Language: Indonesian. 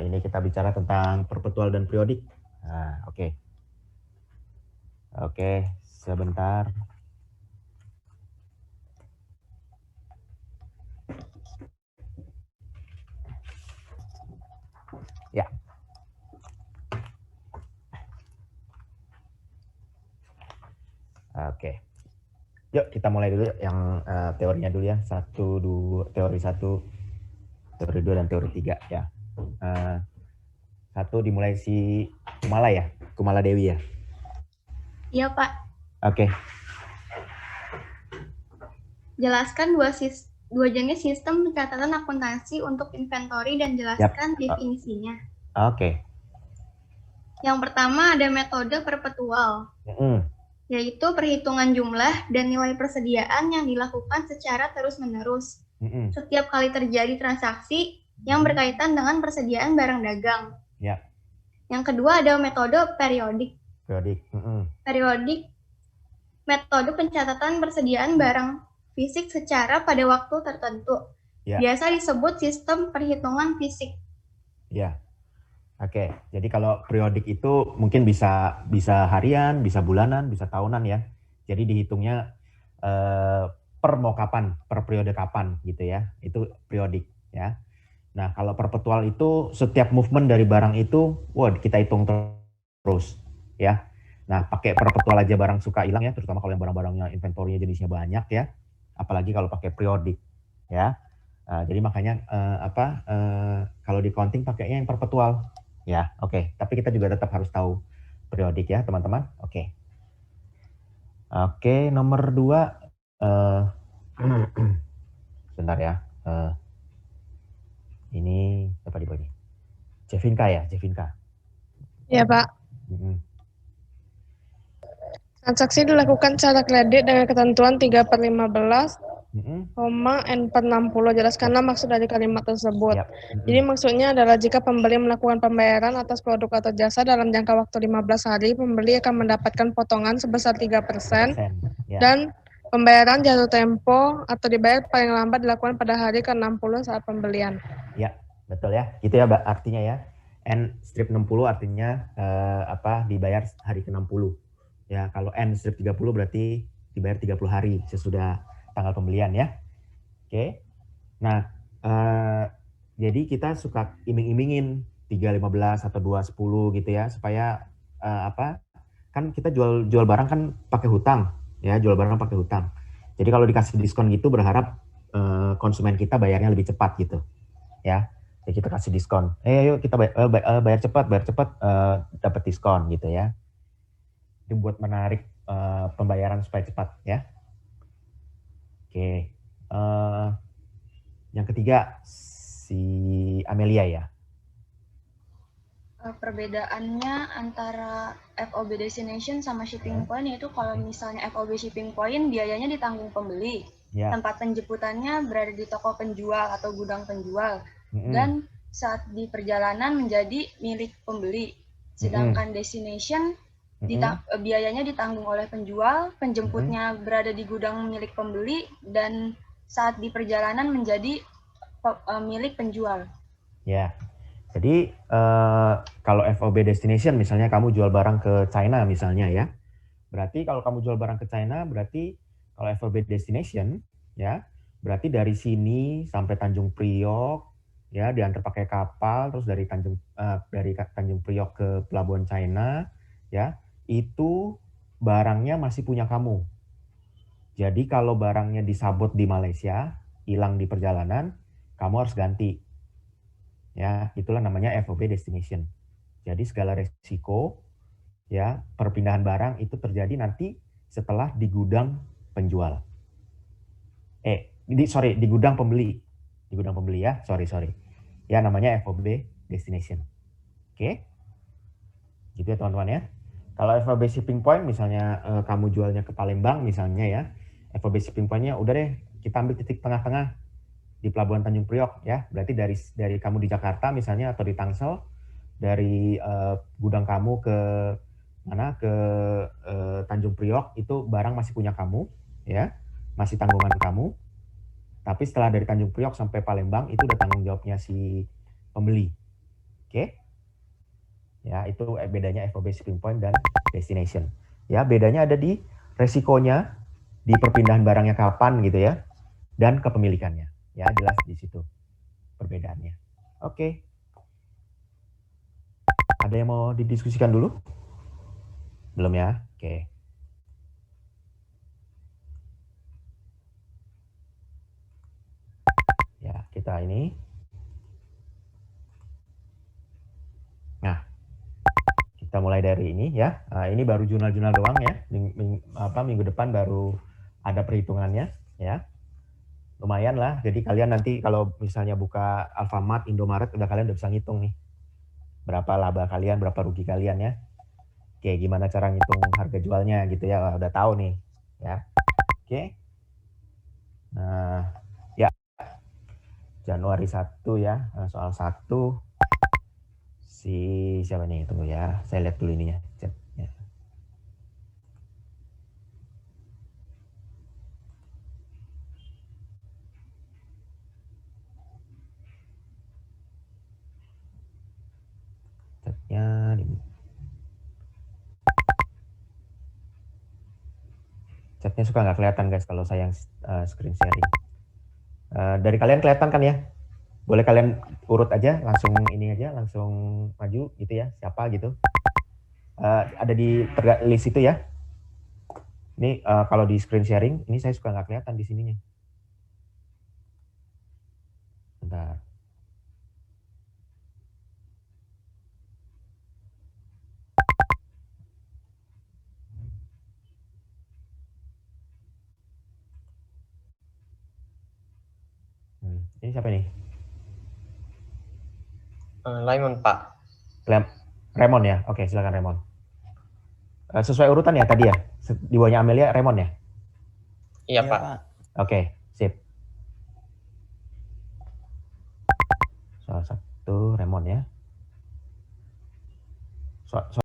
Ini kita bicara tentang perpetual dan periodik. Oke. Oke, sebentar. Ya. Oke. Yuk kita mulai dulu yang teorinya dulu ya. Teori 1, teori 2, dan teori 3 ya. Satu dimulai si Kumala ya, Kumala Dewi ya. Iya Pak. Oke. Jelaskan dua jenis sistem pencatatan akuntansi untuk inventory dan jelaskan definisinya. Oke. Yang pertama ada metode perpetual, yaitu perhitungan jumlah dan nilai persediaan yang dilakukan secara terus-menerus. Setiap kali terjadi transaksi yang berkaitan dengan persediaan barang dagang. Ya. Yang kedua ada metode periodik. Periodik, metode pencatatan persediaan barang fisik secara pada waktu tertentu. Ya. Biasa disebut sistem perhitungan fisik. Ya. Oke, jadi kalau periodik itu mungkin bisa harian, bisa bulanan, bisa tahunan ya. Jadi dihitungnya per mau kapan, per periode kapan gitu ya. Itu periodik ya. Nah, kalau perpetual itu setiap movement dari barang itu, kita hitung terus ya. Nah, pakai perpetual aja barang suka hilang ya, terutama kalau yang barang-barangnya inventory-nya jenisnya banyak ya. Apalagi kalau pakai periodik ya. Jadi makanya kalau di counting pakainya yang perpetual. Ya, oke. Tapi kita juga tetap harus tahu periodik ya, teman-teman. Oke. Oke, nomor 2. Sebentar ya. Ini apa di bawah? Jevinka ya, Jevinka. Ya, Pak. Transaksi dilakukan secara kredit dengan ketentuan 3/15, N/60. Jelaskanlah maksud dari kalimat tersebut. Jadi maksudnya adalah jika pembeli melakukan pembayaran atas produk atau jasa dalam jangka waktu 15 hari, pembeli akan mendapatkan potongan sebesar 3%, dan pembayaran jatuh tempo atau dibayar paling lambat dilakukan pada hari ke-60 saat pembelian. Ya, betul ya. Gitu ya artinya ya. N/60 artinya dibayar hari ke-60. Ya, kalau N/30 berarti dibayar 30 hari sesudah tanggal pembelian ya. Oke. Nah, jadi kita suka iming-imingin 3.15 atau 2.10 gitu ya, supaya kan kita jual barang kan pakai hutang ya, jual barang pakai hutang. Jadi kalau dikasih diskon gitu berharap konsumen kita bayarnya lebih cepat gitu ya. Jadi kita kasih diskon. Ayo kita bayar cepat dapat diskon gitu ya. Itu buat menarik pembayaran supaya cepat ya. Oke. Yang ketiga si Amelia ya. Perbedaannya antara FOB destination sama shipping point yaitu kalau misalnya FOB shipping point biayanya ditanggung pembeli. Tempat penjemputannya berada di toko penjual atau gudang penjual. Dan saat di perjalanan menjadi milik pembeli. Sedangkan destination biayanya ditanggung oleh penjual, penjemputnya berada di gudang milik pembeli, dan saat di perjalanan menjadi milik penjual. Ya. Jadi kalau FOB destination misalnya kamu jual barang ke China misalnya ya. Berarti kalau kamu jual barang ke China berarti kalau FOB destination ya, berarti dari sini sampai Tanjung Priok ya diantar pakai kapal, terus dari Tanjung Priok ke pelabuhan China ya, itu barangnya masih punya kamu. Jadi kalau barangnya disabot di Malaysia, hilang di perjalanan, kamu harus ganti. Ya, itulah namanya FOB destination. Jadi segala resiko ya perpindahan barang itu terjadi nanti setelah di gudang penjual. Di gudang pembeli. Di gudang pembeli ya, sorry. Ya namanya FOB destination. Oke. Gitu ya teman-teman ya. Kalau FOB shipping point misalnya kamu jualnya ke Palembang misalnya ya, FOB shipping point-nya udah deh kita ambil titik tengah-tengah di Pelabuhan Tanjung Priok ya. Berarti dari kamu di Jakarta misalnya atau di Tangsel, dari gudang kamu ke Tanjung Priok itu barang masih punya kamu ya, masih tanggungan kamu. Tapi setelah dari Tanjung Priok sampai Palembang itu udah tanggung jawabnya si pembeli. Oke. Ya, itu bedanya FOB shipping point dan destination. Ya, bedanya ada di resikonya, di perpindahan barangnya kapan gitu ya, dan kepemilikannya. Ya, jelas di situ perbedaannya. Oke. Ada yang mau didiskusikan dulu? Belum ya? Oke. Ya, kita ini. Nah, kita mulai dari ini ya. Nah, ini baru jurnal-jurnal doang ya. Minggu depan baru ada perhitungannya ya. Lumayan lah. Jadi kalian nanti kalau misalnya buka Alfamart, Indomaret, kalian udah bisa ngitung nih. Berapa laba kalian, berapa rugi kalian ya. Oke, gimana cara ngitung harga jualnya gitu ya. Udah tahu nih ya. Oke. Nah, ya. Januari 1 ya. Soal 1 si siapa nih? Tunggu ya. Saya lihat dulu ininya. Chatnya. Chatnya suka nggak kelihatan guys kalau saya yang screen sharing. Dari kalian kelihatan kan ya? Boleh kalian urut aja, langsung ini aja, langsung maju gitu ya, siapa gitu. Ada di list itu ya. Ini kalau di screen sharing, ini saya suka nggak kelihatan di sininya. Bentar. Ini siapa nih? Raymond, Pak. Raymond ya? Oke, silakan Raymond. Sesuai urutan ya tadi ya? Di bawahnya Amelia, Raymond ya? Iya, Pak. Oke, sip. Soal 1, Raymond ya.